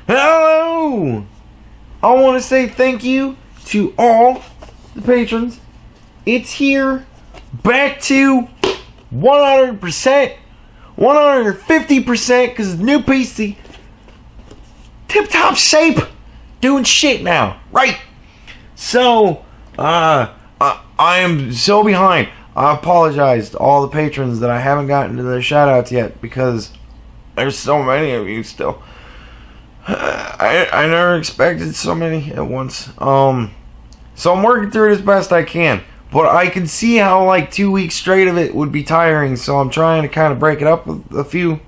Hello! I want to say thank you to all the patrons. It's here, back to 100%, 150%, because the new PC, tip-top shape, doing shit now, right? So, I am so behind. I apologize to all the patrons that I haven't gotten to the shout-outs yet, because there's so many of you still. I never expected so many at once. So I'm working through it as best I can. But I can see how like 2 weeks straight of it would be tiring. So I'm trying to kind of break it up with a few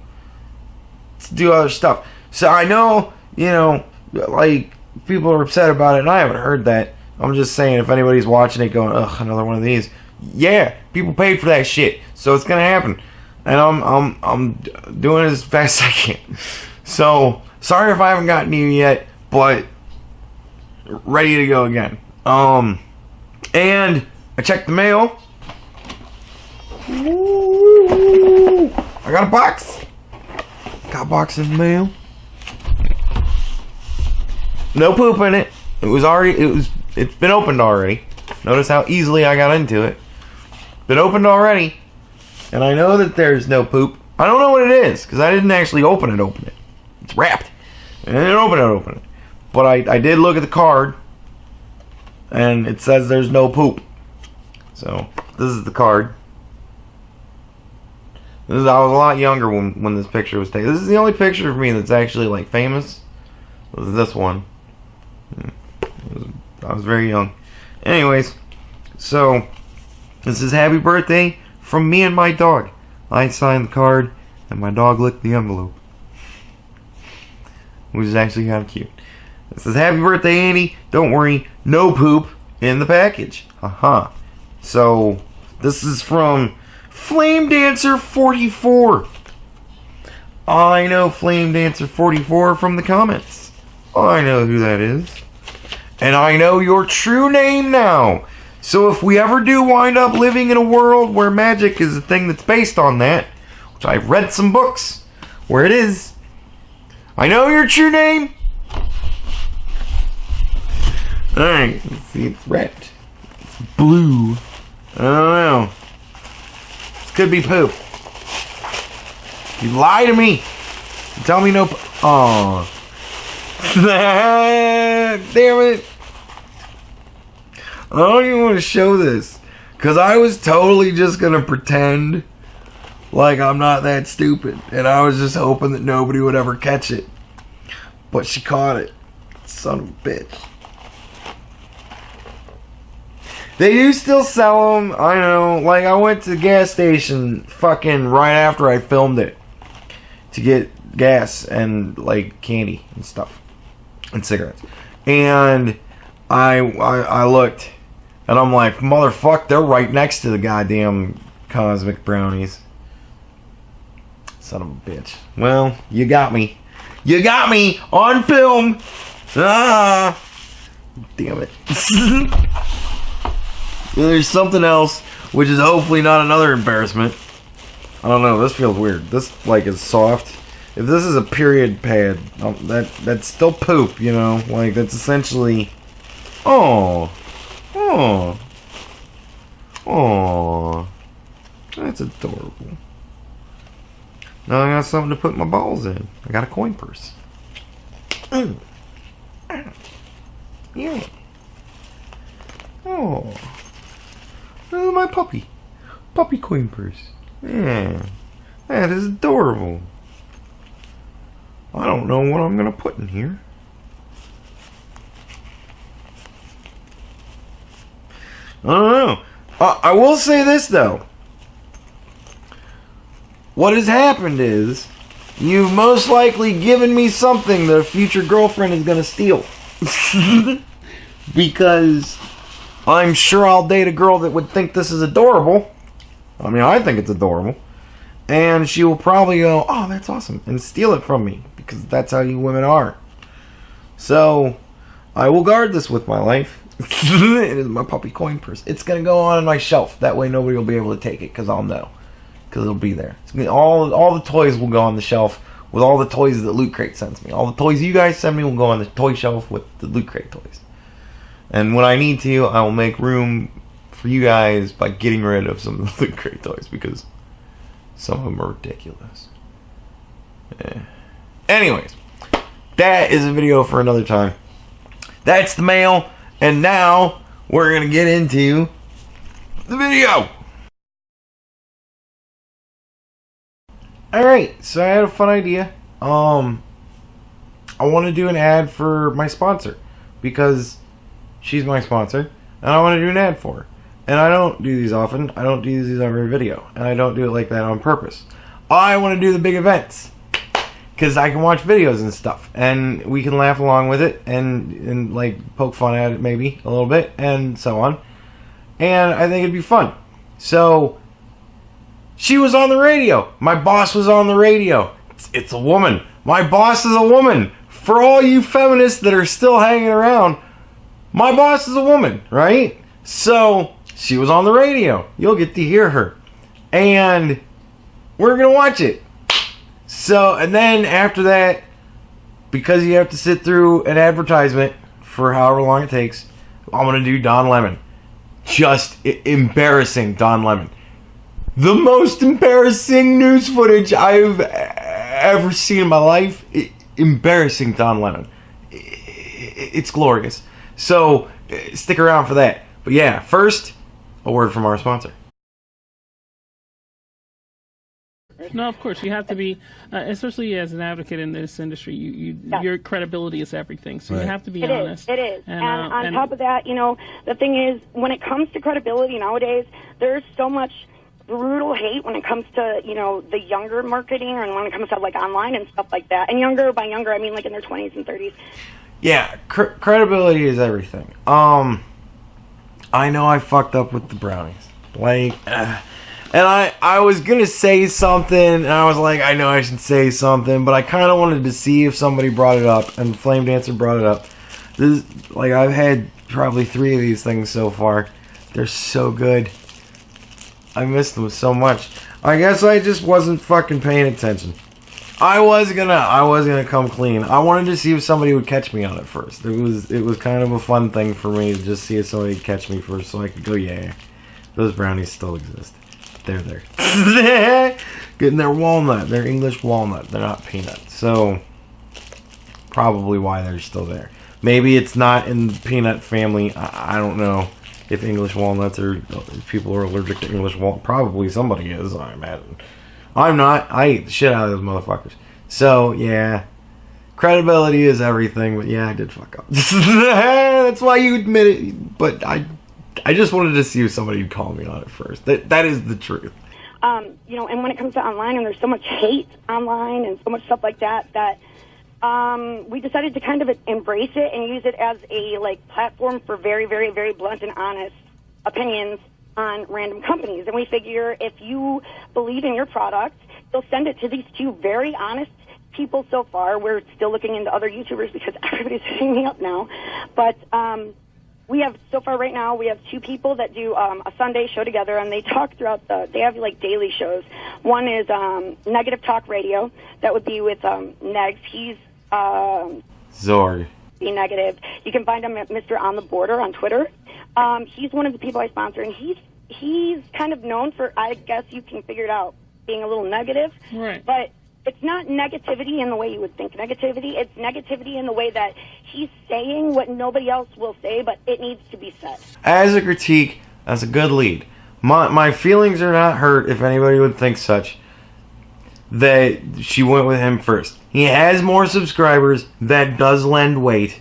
to do other stuff. So I know, you know, like people are upset about it, and I haven't heard that. I'm just saying, if anybody's watching it going, ugh, another one of these. Yeah, people paid for that shit, so it's gonna happen, and I'm doing it as fast as I can. So sorry if I haven't gotten to you yet, but ready to go again. And I checked the mail. Ooh, I got a box. Got a box in the mail. No poop in it. It's been opened already. Notice how easily I got into it. Been opened already. And I know that there's no poop. I don't know what it is, because I didn't actually open it. It's wrapped. And I didn't open it. But I did look at the card, and it says there's no poop. So, this is the card. I was a lot younger when this picture was taken. This is the only picture of me that's actually like famous. Was this one. I was very young. Anyways, so this is happy birthday from me and my dog. I signed the card and my dog licked the envelope, which is actually kind of cute. It says happy birthday, Andy. Don't worry, no poop in the package. Haha. So this is from Flame Dancer 44. I know Flame Dancer 44 from the comments. I know who that is. And I know your true name now. So if we ever do wind up living in a world where magic is a thing that's based on that, which I've read some books where it is, I know your true name. Alright, let's see, it's red. It's blue. I don't know. This could be poop. You lie to me. You tell me no Aww. Damn it. I don't even want to show this, because I was totally just going to pretend like I'm not that stupid, and I was just hoping that nobody would ever catch it. But she caught it. Son of a bitch. They do still sell them. I know. Like, I went to the gas station fucking right after I filmed it to get gas and like candy and stuff and cigarettes, and I looked, and I'm like, motherfuck, they're right next to the goddamn cosmic brownies. Son of a bitch. Well, you got me on film. Ah, damn it. There's something else, which is hopefully not another embarrassment. I don't know, this feels weird. This like is soft. If this is a period pad, that's still poop, you know? Like, that's essentially... Oh. That's adorable. Now I got something to put my balls in. I got a coin purse. Yeah. Oh. Oh, my puppy. Puppy coin purse. Yeah. That is adorable. I don't know what I'm going to put in here. I don't know. I will say this, though. What has happened is, you've most likely given me something that a future girlfriend is going to steal. Because I'm sure I'll date a girl that would think this is adorable. I mean, I think it's adorable. And she will probably go, oh, that's awesome, and steal it from me. Because that's how you women are. So, I will guard this with my life. It is my puppy coin purse. It's going to go on my shelf. That way nobody will be able to take it, because I'll know. Because it'll be there. All the toys will go on the shelf with all the toys that Loot Crate sends me. All the toys you guys send me will go on the toy shelf with the Loot Crate toys. And when I need to, I will make room for you guys by getting rid of some of the Loot Crate toys because some of them are ridiculous. Yeah. Anyways, that is a video for another time. That's the mail, and now we're gonna get into the video. Alright, so I had a fun idea. I want to do an ad for my sponsor because she's my sponsor, and I want to do an ad for her. And I don't do these often. I don't do these every video, and I don't do it like that on purpose. I want to do the big events because I can watch videos and stuff, and we can laugh along with it and like poke fun at it maybe a little bit and so on. And I think it'd be fun. So she was on the radio. My boss was on the radio. It's a woman. My boss is a woman. For all you feminists that are still hanging around, my boss is a woman, right? So she was on the radio. You'll get to hear her. And we're going to watch it. So, and then after that, because you have to sit through an advertisement for however long it takes, I'm going to do Don Lemon. Just embarrassing Don Lemon. The most embarrassing news footage I've ever seen in my life. Embarrassing Don Lemon. It's glorious. So, stick around for that. But yeah, first, a word from our sponsor. No, of course, you have to be, especially as an advocate in this industry, your credibility is everything, so you have to be honest. It is. And on top of that, the thing is, when it comes to credibility nowadays, there's so much brutal hate when it comes to, the younger marketing and when it comes to, like, online and stuff like that. And younger, by younger, I mean, like, in their 20s and 30s. Yeah, credibility is everything. I know I fucked up with the brownies. Like, and I was going to say something, and I was like, I know I should say something, but I kind of wanted to see if somebody brought it up, and Flame Dancer brought it up. I've had probably 3 of these things so far. They're so good. I missed them so much. I guess I just wasn't fucking paying attention. I was gonna come clean. I wanted to see if somebody would catch me on it first. It was kind of a fun thing for me to just see if somebody would catch me first, so I could go, yeah, those brownies still exist. They're there. Getting their walnut. They're English walnut. They're not peanut. So probably why they're still there. Maybe it's not in the peanut family. I don't know. If English walnuts if people are allergic to English walnuts. Probably somebody is, I imagine. I'm not. I eat the shit out of those motherfuckers. So, yeah. Credibility is everything, but yeah, I did fuck up. That's why you admit it. But I just wanted to see if somebody would call me on it first. That is the truth. And when it comes to online, and there's so much hate online and so much stuff like that, we decided to kind of embrace it and use it as a platform for very, very, very blunt and honest opinions on random companies. And we figure if you believe in your product, you'll send it to these 2 very honest people so far. We're still looking into other YouTubers because everybody's hitting me up now. But we have, so far right now, we have 2 people that do a Sunday show together, and they talk throughout they have daily shows. One is Negative Talk Radio. That would be with Negs. He's Zorg. Be negative. You can find him at Mr. On the Border on Twitter. He's one of the people I sponsor, and he's kind of known for, I guess you can figure it out, being a little negative. Right. But it's not negativity in the way you would think negativity. It's negativity in the way that he's saying what nobody else will say, but it needs to be said. As a critique, that's a good lead. My feelings are not hurt if anybody would think such. That she went with him first. He has more subscribers. That does lend weight.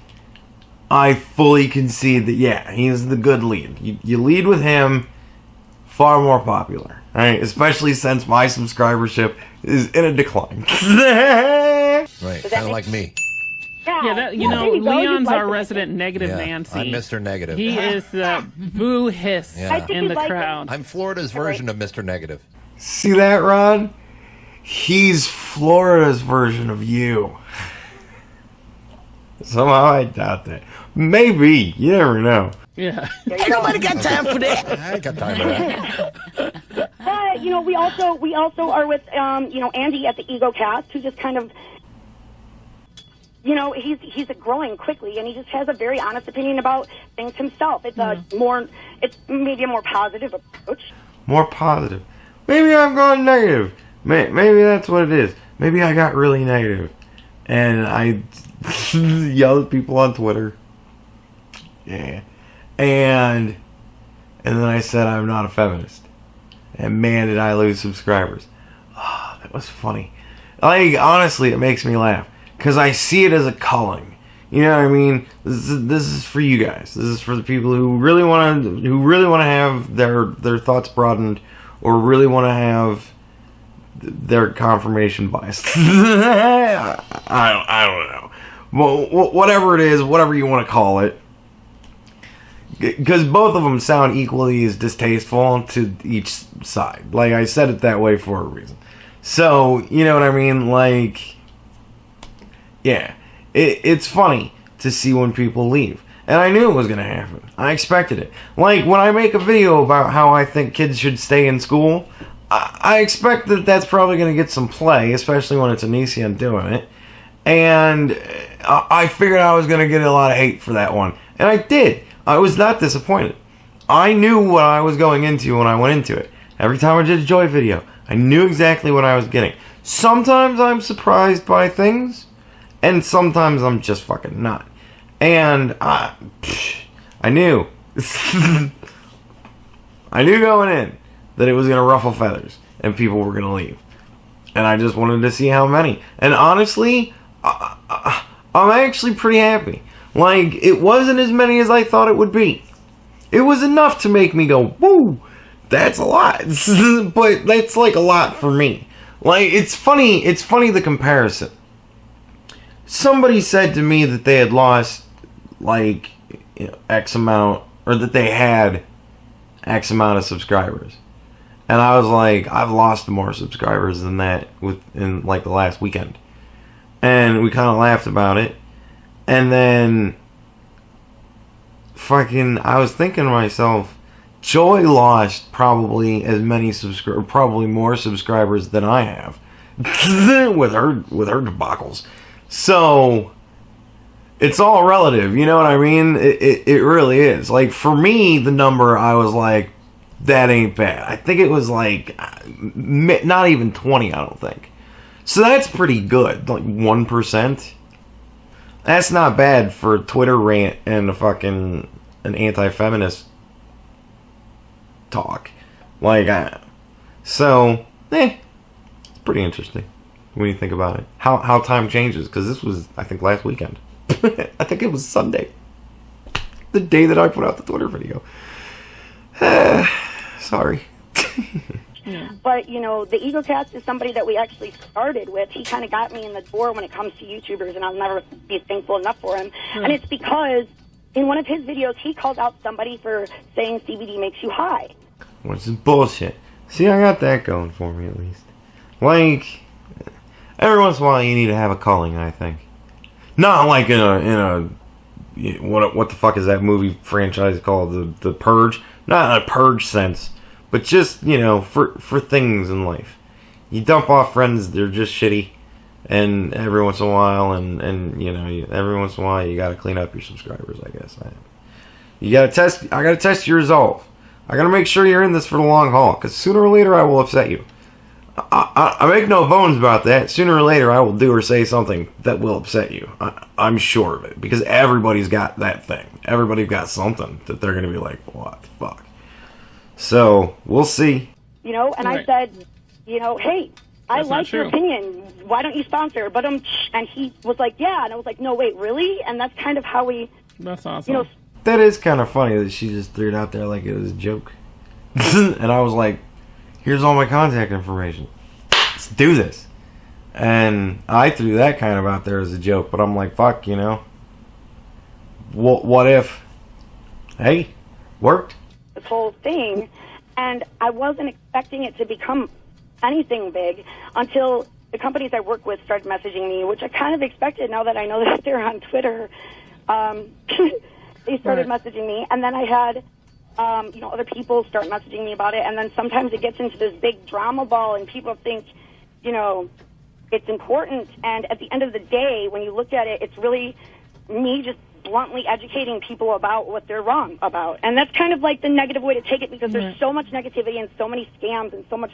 I fully concede that, yeah, he's the good lead. You lead with him, far more popular. Right? Especially since my subscribership is in a decline. Right, kind of like me. Yeah, Leon's our resident negative Nancy. I'm Mr. Negative. He is the boo hiss in the crowd. I'm Florida's version of Mr. Negative. See that, Ron? He's Florida's version of you. Somehow I doubt that. Maybe. You never know. Yeah. Ain't nobody got time for that. I ain't got time for that. But But we also are with Andy at the Egocast, who just kind of he's growing quickly, and he just has a very honest opinion about things himself. It's it's maybe a more positive approach. More positive. Maybe I'm going negative. Maybe that's what it is. Maybe I got really negative, and I yelled at people on Twitter. Yeah, and then I said I'm not a feminist, and man, did I lose subscribers. Oh, that was funny. Like, honestly, it makes me laugh because I see it as a calling. You know what I mean? This is for you guys. This is for the people who really want to have their thoughts broadened, or really want to have their confirmation bias. I don't know. Well, whatever it is, whatever you want to call it. Because both of them sound equally as distasteful to each side. Like, I said it that way for a reason. So, you know what I mean? Like, yeah. It's funny to see when people leave. And I knew it was going to happen. I expected it. Like, when I make a video about how I think kids should stay in school, I expect that that's probably going to get some play, especially when it's Anicia doing it. And I figured I was going to get a lot of hate for that one. And I did. I was not disappointed. I knew what I was going into when I went into it. Every time I did a Joy video, I knew exactly what I was getting. Sometimes I'm surprised by things, and sometimes I'm just fucking not. And I knew. I knew going in that it was going to ruffle feathers, and people were going to leave. And I just wanted to see how many. And honestly, I'm actually pretty happy. Like, it wasn't as many as I thought it would be. It was enough to make me go, woo, that's a lot. But that's like a lot for me. Like, it's funny the comparison. Somebody said to me that they had lost, like, X amount, or that they had X amount of subscribers. And I was like, I've lost more subscribers than that in like the last weekend. And we kind of laughed about it. And then I was thinking to myself, Joy lost probably as many probably more subscribers than I have with her debacles. So it's all relative, you know what I mean? It really is. Like, for me, the number, I was like, that ain't bad. I think it was like not even 20, I don't think. So that's pretty good. Like 1%. That's not bad for a Twitter rant and an anti-feminist talk. Like, so, it's pretty interesting when you think about it. How time changes, because this was, I think, last weekend. I think it was Sunday. The day that I put out the Twitter video. Sorry. Yeah. But, the Egocast is somebody that we actually started with. He kind of got me in the door when it comes to YouTubers, and I'll never be thankful enough for him. And it's because in one of his videos, he called out somebody for saying CBD makes you high. Which is bullshit. See, I got that going for me, at least. Like, every once in a while, you need to have a calling, I think. Not like in a what the fuck is that movie franchise called? The Purge? Not in a Purge sense. But just, for things in life. You dump off friends, they're just shitty. And every once in a while, and every once in a while, you gotta clean up your subscribers, I guess. I gotta test your resolve. I gotta make sure you're in this for the long haul. Because sooner or later, I will upset you. I make no bones about that. Sooner or later, I will do or say something that will upset you. I'm sure of it. Because everybody's got that thing. Everybody's got something that they're gonna be like, what the fuck? So, we'll see. And right. I said, hey, I like your opinion. Why don't you sponsor? But and he was like, yeah. And I was like, no, wait, really? And that's kind of how we... That's awesome. That is kind of funny that she just threw it out there like it was a joke. And I was like, here's all my contact information. Let's do this. And I threw that kind of out there as a joke. But I'm like, fuck, What if? Hey, worked. This whole thing, and I wasn't expecting it to become anything big until the companies I work with started messaging me, which I kind of expected now that I know that they're on Twitter. They started messaging me, and then I had other people start messaging me about it, and then sometimes it gets into this big drama ball, and people think, it's important. And at the end of the day, when you look at it, it's really me just bluntly educating people about what they're wrong about. And that's kind of like the negative way to take it, because there's so much negativity and so many scams and so much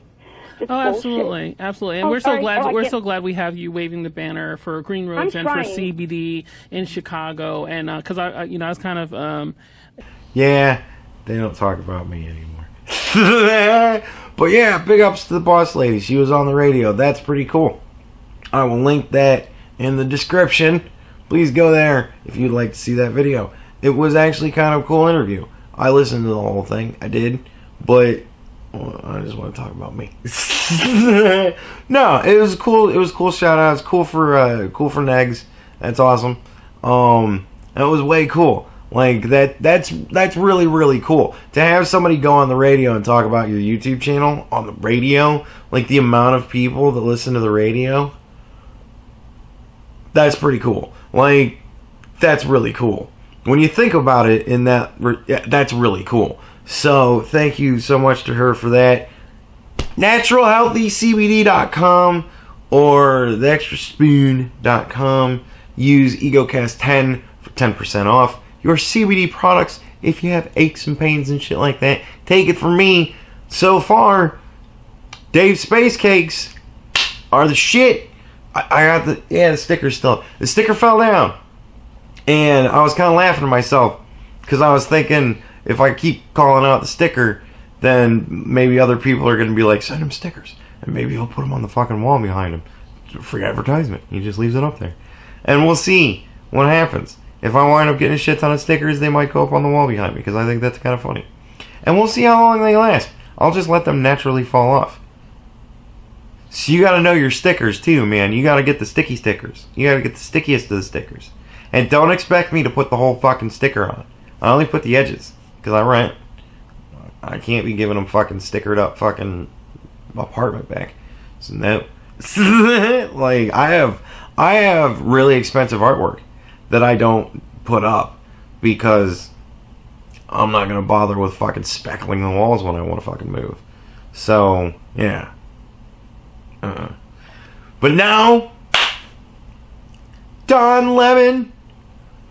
absolutely, absolutely. And we're so glad we have you waving the banner for Green Roads and for CBD in Chicago. And because I was kind of yeah, they don't talk about me anymore. But yeah, big ups to the boss lady. She was on the radio. That's pretty cool. I will link that in the description. Please go there if you'd like to see that video. It was actually kind of a cool interview. I listened to the whole thing. I did, but I just want to talk about me. No, it was cool. It was cool. Shout outs. Cool for Negs. That's awesome. It was way cool. Like that's really, really cool to have somebody go on the radio and talk about your YouTube channel on the radio. Like the amount of people that listen to the radio. That's pretty cool. Like, that's really cool. When you think about it in that, that's really cool. So, thank you so much to her for that. NaturalHealthyCBD.com or TheExtraSpoon.com. Use Egocast10 for 10% off your CBD products if you have aches and pains and shit like that. Take it from me. So far, Dave's Space Cakes are the shit. I got the sticker still. The sticker fell down. And I was kind of laughing to myself because I was thinking if I keep calling out the sticker, then maybe other people are going to be like, send him stickers. And maybe he'll put them on the fucking wall behind him. Free advertisement. He just leaves it up there. And we'll see what happens. If I wind up getting a shit ton of stickers, they might go up on the wall behind me because I think that's kind of funny. And we'll see how long they last. I'll just let them naturally fall off. So you got to know your stickers too, man. You got to get the sticky stickers. You got to get the stickiest of the stickers. And don't expect me to put the whole fucking sticker on. I only put the edges because I rent. I can't be giving them fucking stickered up fucking apartment back. So no. Like I have really expensive artwork that I don't put up because I'm not gonna bother with fucking speckling the walls when I want to fucking move. So yeah. But now, Don Lemon.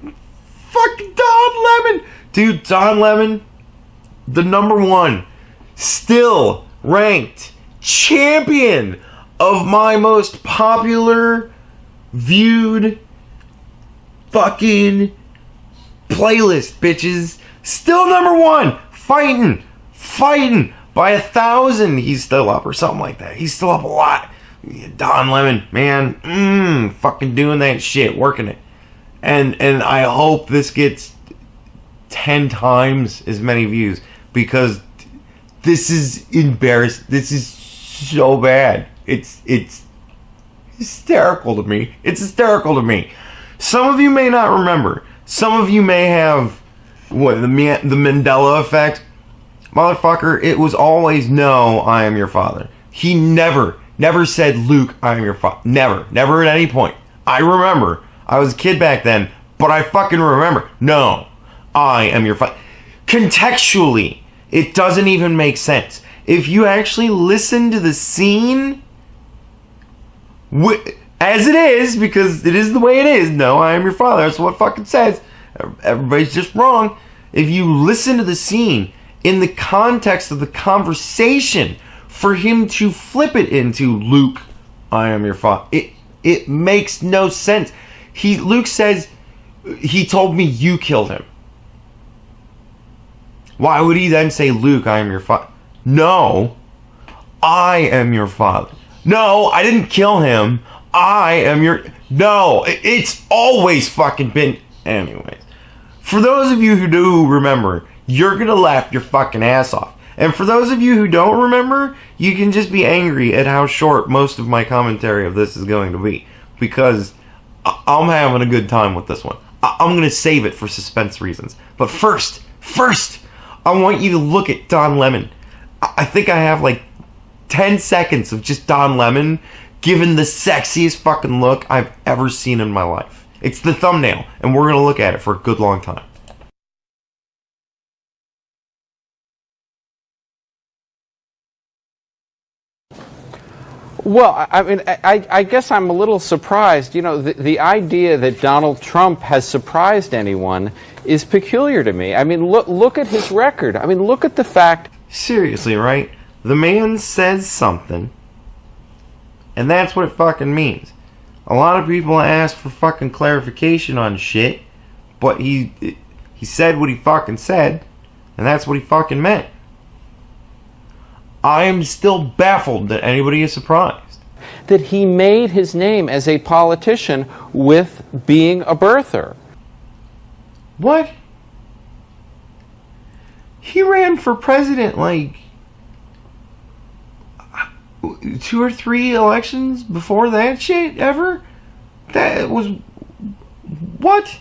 Fucking Don Lemon. Dude, Don Lemon, the #1, still ranked champion of my most popular, viewed, fucking playlist, bitches. Still #1. Fighting. By 1,000, he's still up or something like that. He's still up a lot. Don Lemon, man, fucking doing that shit, working it. And I hope this gets 10 times as many views because this is embarrassing. This is so bad. It's hysterical to me. It's hysterical to me. Some of you may not remember. Some of you may have the Mandela effect. Motherfucker, it was always no, I am your father. He never said, Luke, I am your father. Never at any point. I remember. I was a kid back then, but I fucking remember. No, I am your father. Contextually, it doesn't even make sense. If you actually listen to the scene, as it is, because it is the way it is, no, I am your father. That's what it fucking says. Everybody's just wrong. If you listen to the scene, in the context of the conversation, for him to flip it into Luke, I am your father, it makes no sense. Luke says, he told me you killed him. Why would he then say, Luke, I am your father? No, I am your father. No, I didn't kill him. I am your... No, it's always fucking been... Anyways, for those of you who do remember, you're gonna laugh your fucking ass off. And for those of you who don't remember, you can just be angry at how short most of my commentary of this is going to be. Because I'm having a good time with this one. I'm gonna save it for suspense reasons. But first, I want you to look at Don Lemon. I think I have like 10 seconds of just Don Lemon giving the sexiest fucking look I've ever seen in my life. It's the thumbnail, and we're gonna look at it for a good long time. Well, I mean, I guess I'm a little surprised. You know, the idea that Donald Trump has surprised anyone is peculiar to me. I mean, look at his record. I mean, look at the fact... Seriously, right? The man says something, and that's what it fucking means. A lot of people ask for fucking clarification on shit, but he said what he fucking said, and that's what he fucking meant. I am still baffled that anybody is surprised. That he made his name as a politician with being a birther. What? He ran for president like 2 or 3 elections before that shit ever? That was... What?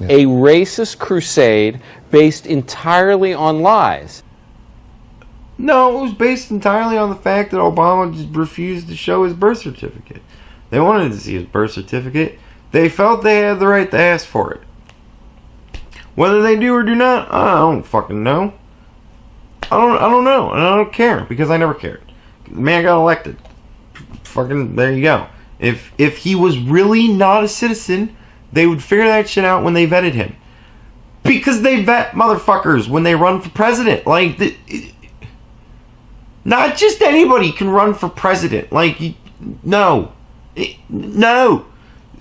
A racist crusade based entirely on lies. No, it was based entirely on the fact that Obama just refused to show his birth certificate. They wanted to see his birth certificate. They felt they had the right to ask for it. Whether they do or do not, I don't fucking know. I don't know, and I don't care, because I never cared. The man got elected. Fucking, there you go. If he was really not a citizen, they would figure that shit out when they vetted him. Because they vet motherfuckers when they run for president. Like, not just anybody can run for president. Like, no. No.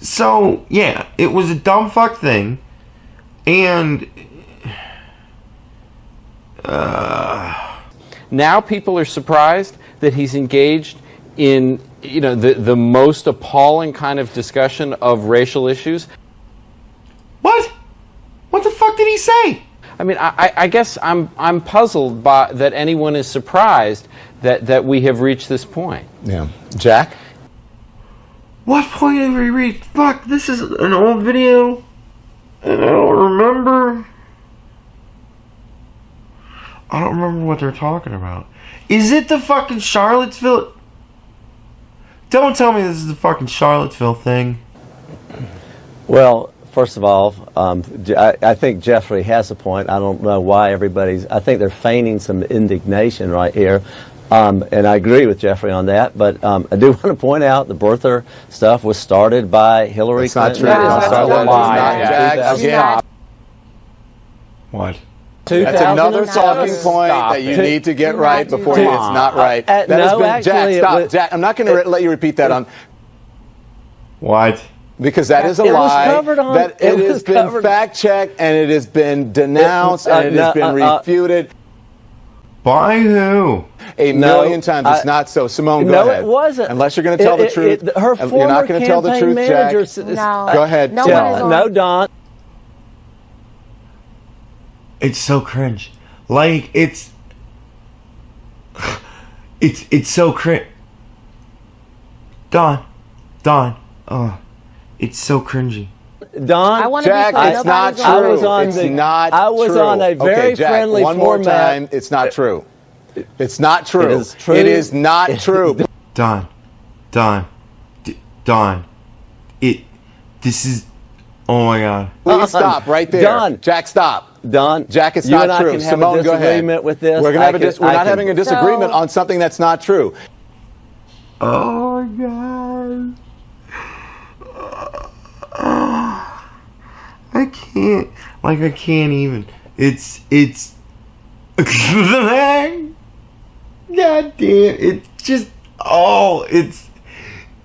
So, yeah, it was a dumb fuck thing. And... Now people are surprised that he's engaged in, you know, the most appalling kind of discussion of racial issues. What? What the fuck did he say? I mean, I guess I'm puzzled by that anyone is surprised that we have reached this point. Yeah. Jack? What point have we reached? Fuck, this is an old video, and I don't remember what they're talking about. Is it the fucking Charlottesville? Don't tell me this is the fucking Charlottesville thing. Well, first of all, I think Jeffrey has a point. I don't know why I think they're feigning some indignation right here. And I agree with Jeffrey on that. But I do want to point out the birther stuff was started by Hillary Clinton. That's not true. Jack. What? That's another talking point that you need to get right before it's not right. Jack, stop. Jack, I'm not going to let you repeat that on. What? Because that is a lie. That it has been fact-checked, and it has been denounced, and it has been refuted. By who? A million times. It's not so. Simone, go ahead. No, it wasn't. Unless you're going to tell the truth. Her You're not going to tell the truth, Jack. No. Go ahead. No, Don. It's so cringe. Like, it's so cringe. Don. It's so cringy. Don, Jack, it's not true. I was on a very friendly one more time. It's not true. It's not true. It is true. It is not true. Don. This is... Oh my God. Please stop right there. Don. Jack, stop. Don, Jack, it's you not and true. I can have Simone, a disagreement with this. We're not having a disagreement on something that's not true. Oh my God. I can't even. It's God damn, it's just,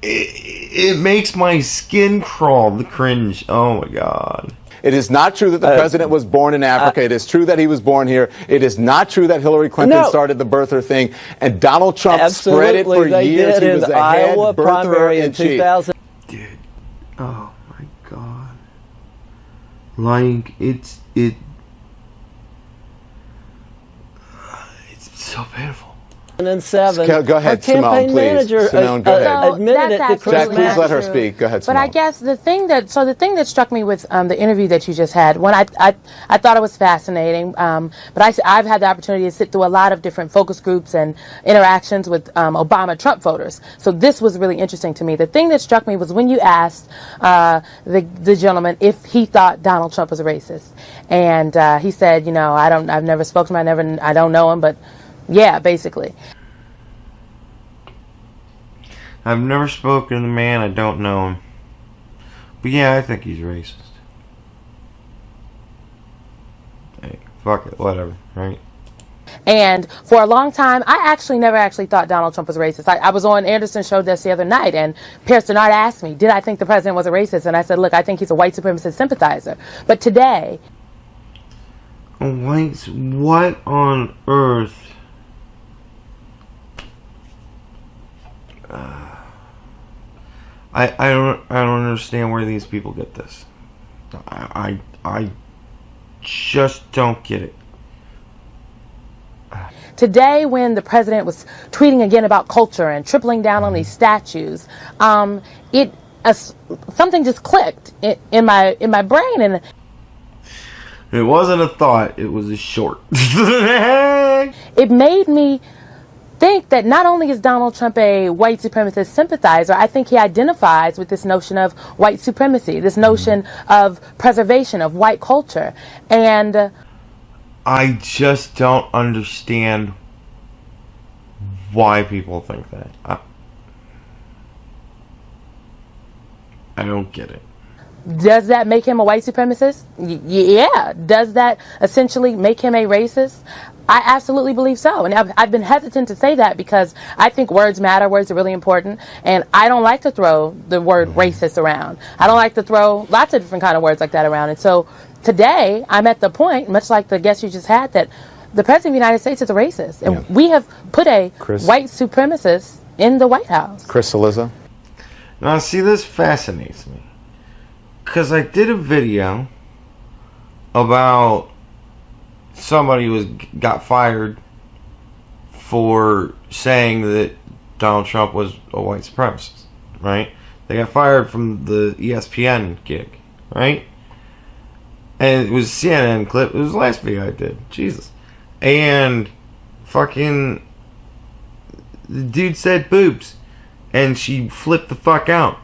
it makes my skin crawl, the cringe. Oh my God. It is not true that the president was born in Africa. It is true that he was born here. It is not true that Hillary Clinton started the birther thing. And Donald Trump spread it for years. He was the head Iowa primary in 2000. Dude, oh my God. Like, it's so painful. 2007. Go ahead, Her campaign Simone, manager please. Simone, go ahead. admitted it to Jack, please let her speak. Go ahead, Simone. But I guess the thing that struck me with the interview that you just had, when I thought it was fascinating, but I've had the opportunity to sit through a lot of different focus groups and interactions with Obama-Trump voters. So this was really interesting to me. The thing that struck me was when you asked the gentleman if he thought Donald Trump was a racist, and he said, you know, I've never spoken to him, I don't know him, but yeah, basically. I've never spoken to the man. I don't know him. But yeah, I think he's racist. Hey, fuck it, whatever, right? And for a long time, I never thought Donald Trump was racist. I was on Anderson's show just the other night, and Pierce Denard asked me, did I think the president was a racist? And I said, look, I think he's a white supremacist sympathizer. But today... What on earth? I don't understand where these people get this. I just don't get it. Today, when the president was tweeting again about culture and tripling down on these statues, something just clicked in my brain, and it wasn't a thought; it was a short. It made me think that not only is Donald Trump a white supremacist sympathizer, I think he identifies with this notion of white supremacy, this notion of preservation of white culture, and I just don't understand why people think that. I don't get it. Does that make him a white supremacist? Yeah. Does that essentially make him a racist? I absolutely believe so. And I've been hesitant to say that because I think words matter. Words are really important. And I don't like to throw the word racist around. I don't like to throw lots of different kind of words like that around. And so today, I'm at the point, much like the guest you just had, that the President of the United States is a racist. And we have put a white supremacist in the White House. Chris Cillizza. Now, see, this fascinates me. Because I did a video about somebody got fired for saying that Donald Trump was a white supremacist, right? They got fired from the ESPN gig, right? And it was a CNN clip. It was the last video I did. Jesus. And fucking the dude said boobs. And she flipped the fuck out.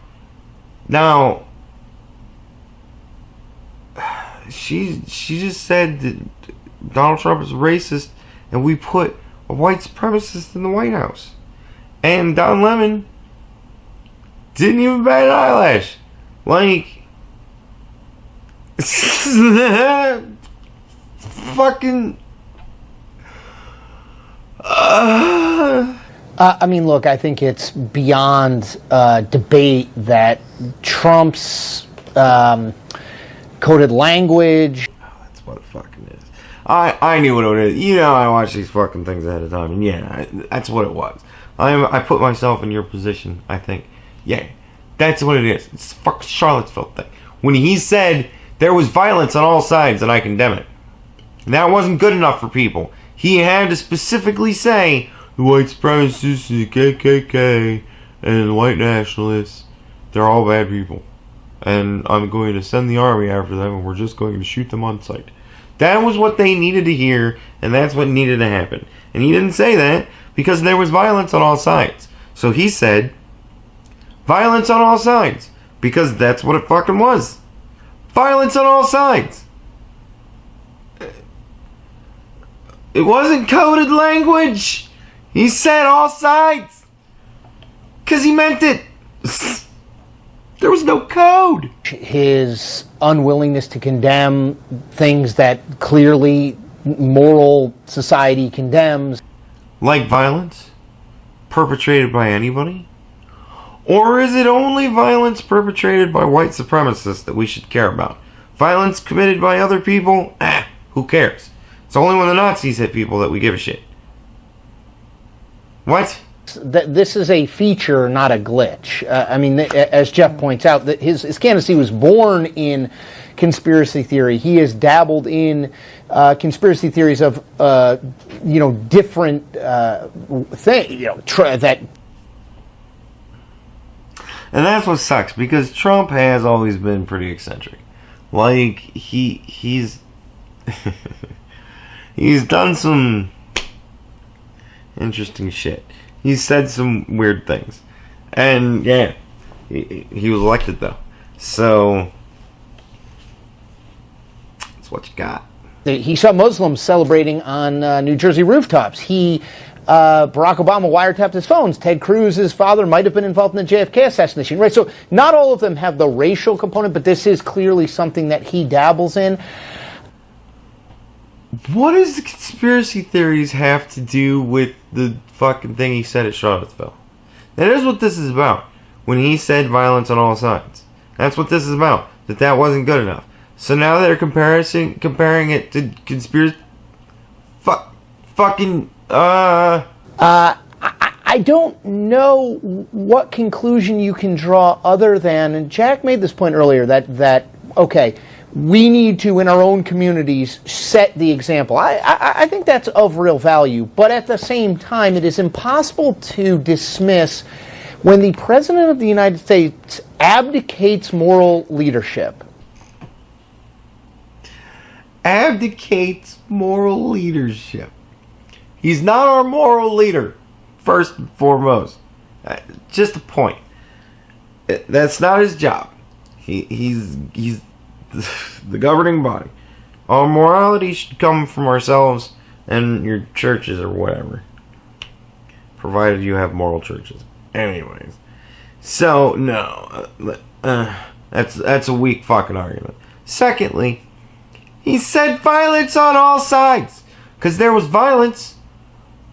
Now, she just said that Donald Trump is racist and we put a white supremacist in the White House. And Don Lemon didn't even bat an eyelash. Like, fucking I mean, look, I think it's beyond debate that Trump's coded language. That's what it fucking is. I knew what it is. You know, I watch these fucking things ahead of time, and yeah, that's what it was. I put myself in your position. I think, yeah, that's what it is. It's the fucking Charlottesville thing. When he said there was violence on all sides, and I condemn it. And that wasn't good enough for people. He had to specifically say the white supremacists, the KKK, and the white nationalists, they're all bad people. And I'm going to send the army after them, and we're just going to shoot them on sight. That was what they needed to hear, and that's what needed to happen. And he didn't say that because there was violence on all sides. So he said, violence on all sides. Because that's what it fucking was. Violence on all sides. It wasn't coded language. He said all sides. Because he meant it. There was no code. His unwillingness to condemn things that clearly moral society condemns. Like violence perpetrated by anybody? Or is it only violence perpetrated by white supremacists that we should care about? Violence committed by other people? Who cares? It's only when the Nazis hit people that we give a shit. What? This is a feature, not a glitch. I mean, as Jeff points out, that his candidacy was born in conspiracy theory. He has dabbled in conspiracy theories of, different things, that. And that's what sucks, because Trump has always been pretty eccentric. Like, he's he's done some interesting shit. He's said some weird things. And, yeah, he was elected, though. So, that's what you got. He saw Muslims celebrating on New Jersey rooftops. He Barack Obama wiretapped his phones. Ted Cruz's father might have been involved in the JFK assassination. Right. So not all of them have the racial component, but this is clearly something that he dabbles in. What does the conspiracy theories have to do with the fucking thing he said at Charlottesville? That is what this is about. When he said violence on all sides. That's what this is about. That wasn't good enough. So now they're comparing it to conspiracy... I don't know what conclusion you can draw other than, and Jack made this point earlier, that okay, we need to, in our own communities, set the example. I think that's of real value, but at the same time, it is impossible to dismiss when the President of the United States abdicates moral leadership. Abdicates moral leadership. He's not our moral leader, first and foremost. Just a point. That's not his job. He's the governing body. Our morality should come from ourselves and your churches or whatever. Provided you have moral churches. Anyways. So, no. That's a weak fucking argument. Secondly, he said violence on all sides. Because there was violence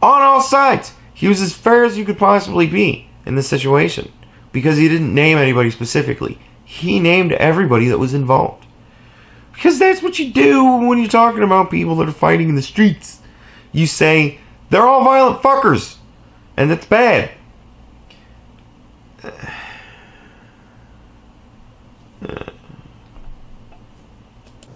on all sides. He was as fair as you could possibly be in this situation. Because he didn't name anybody specifically. He named everybody that was involved. Because that's what you do when you're talking about people that are fighting in the streets. You say, they're all violent fuckers. And that's bad.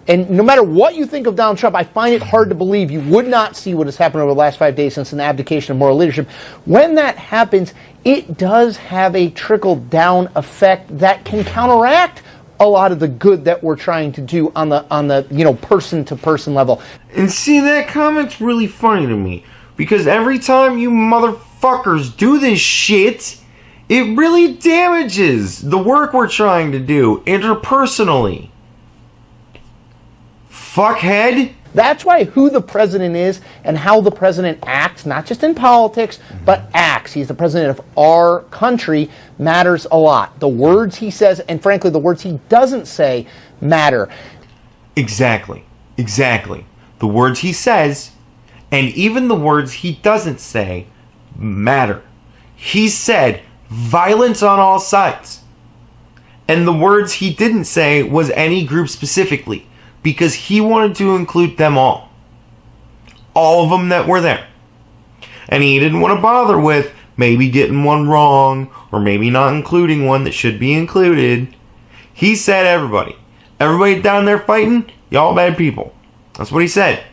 And no matter what you think of Donald Trump, I find it hard to believe you would not see what has happened over the last 5 days since an abdication of moral leadership. When that happens, it does have a trickle-down effect that can counteract a lot of the good that we're trying to do on the person-to-person level. And see, that comment's really funny to me. Because every time you motherfuckers do this shit, it really damages the work we're trying to do interpersonally. Fuckhead. That's why who the president is and how the president acts, not just in politics, but acts. He's the president of our country, matters a lot. The words he says, and frankly, the words he doesn't say, matter. Exactly. The words he says, and even the words he doesn't say, matter. He said violence on all sides. And the words he didn't say was any group specifically. Because he wanted to include them all. All of them that were there. And he didn't want to bother with maybe getting one wrong or maybe not including one that should be included. He said everybody. Everybody down there fighting, y'all bad people. That's what he said.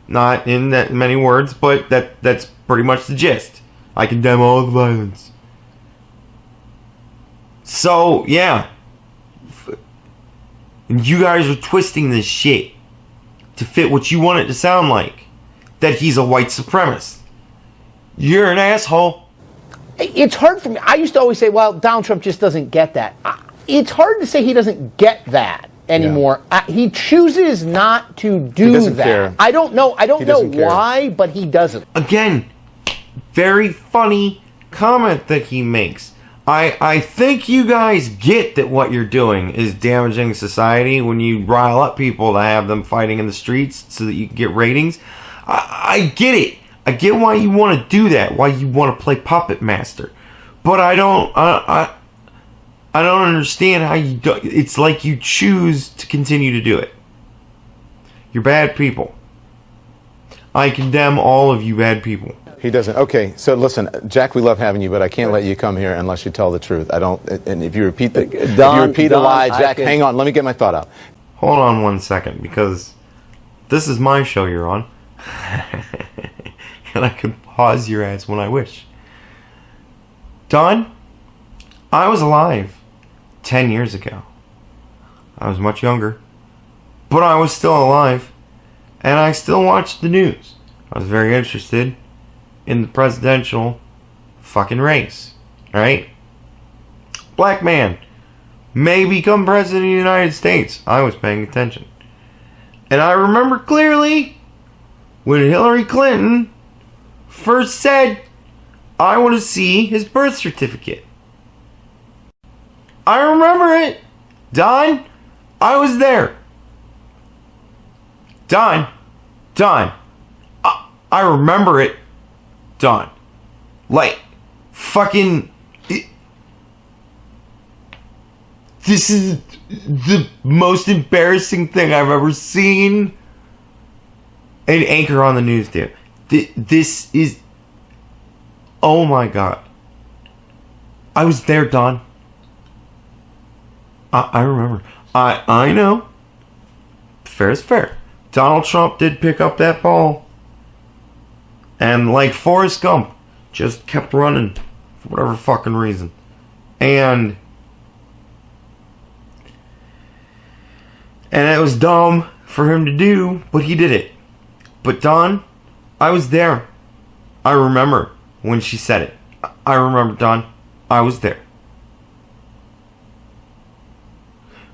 Not in that many words, but that's pretty much the gist. I condemn all the violence. So, yeah. And you guys are twisting this shit to fit what you want it to sound like. That he's a white supremacist. You're an asshole. It's hard for me. I used to always say, well, Donald Trump just doesn't get that. It's hard to say he doesn't get that anymore. Yeah. He chooses not to do that. Care. I don't know why, but he doesn't. Again, very funny comment that he makes. I think you guys get that what you're doing is damaging society when you rile up people to have them fighting in the streets so that you can get ratings. I get it. I get why you want to do that, why you want to play puppet master. But I don't understand how you do. It's like you choose to continue to do it. You're bad people. I condemn all of you bad people. He doesn't. Okay, so listen, Jack, we love having you, but I can't let you come here unless you tell the truth. I don't. And if you repeat a lie, Jack, hang on. Let me get my thought out. Hold on 1 second, because this is my show you're on, and I can pause your ass when I wish. Don, I was alive 10 years ago. I was much younger, but I was still alive, and I still watched the news. I was very interested in the presidential fucking race, right? Black man may become president of the United States. I was paying attention. And I remember clearly when Hillary Clinton first said, I want to see his birth certificate. I remember it. Don, I was there. Don, I remember it. Don. Like, fucking... This is the most embarrassing thing I've ever seen an anchor on the news do. This is... Oh my God. I was there, Don. I remember. I know. Fair is fair. Donald Trump did pick up that ball. And like Forrest Gump, just kept running for whatever fucking reason. And it was dumb for him to do, but he did it. But Don, I was there. I remember when she said it. I remember, Don. I was there.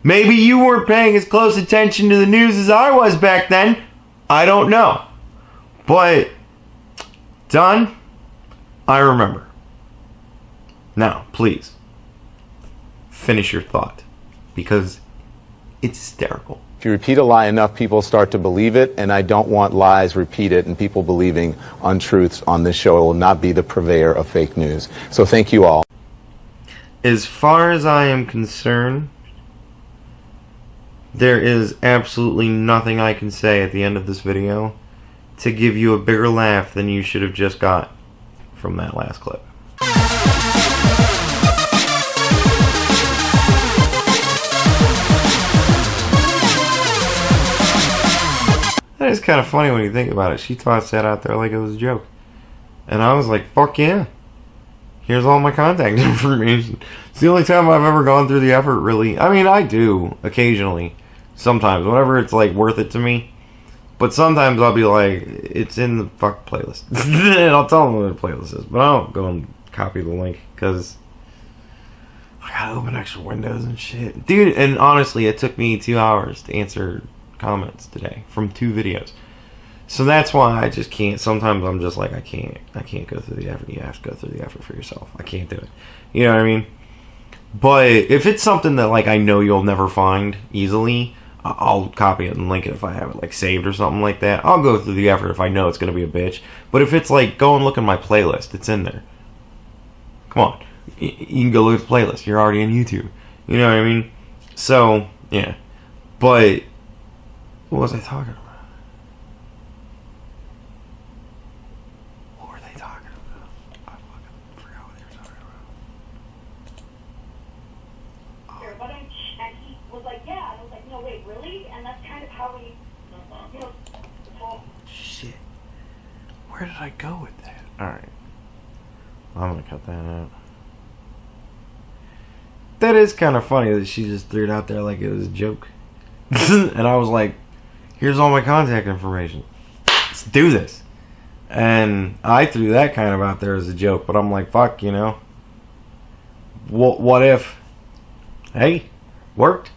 Maybe you weren't paying as close attention to the news as I was back then. I don't know. But, Don, I remember. Now, please, finish your thought. Because it's hysterical. If you repeat a lie enough, people start to believe it, and I don't want lies repeated and people believing untruths on this show. It will not be the purveyor of fake news. So thank you all. As far as I am concerned, there is absolutely nothing I can say at the end of this video to give you a bigger laugh than you should have just got from that last clip. That is kind of funny when you think about it. She tossed that out there like it was a joke. And I was like, fuck yeah. Here's all my contact information. It's the only time I've ever gone through the effort, really. I mean, I do, occasionally. Sometimes, whenever it's like worth it to me. But sometimes I'll be like, it's in the fuck playlist. And I'll tell them what the playlist is. But I don't go and copy the link because I gotta open extra windows and shit. Dude, and honestly, it took me 2 hours to answer comments today from 2 videos. So that's why I just can't. Sometimes I'm just like, I can't go through the effort. You have to go through the effort for yourself. I can't do it. You know what I mean? But if it's something that like I know you'll never find easily, I'll copy it and link it if I have it like saved or something like that. I'll go through the effort if I know it's going to be a bitch. But if it's like, go and look in my playlist, it's in there. Come on. You can go look at the playlist. You're already on YouTube. You know what I mean? So, yeah. But, what was I talking about? What were they talking about? I fucking forgot what they were talking about. But and he was like, yeah. And I was like, no, wait, really? And that's kind of how we, you know, Shit. Where did I go with that? Alright. I'm gonna cut that out. That is kind of funny that she just threw it out there like it was a joke. And I was like, here's all my contact information. Let's do this. And I threw that kind of out there as a joke, but I'm like, fuck, you know. What if? Hey, worked.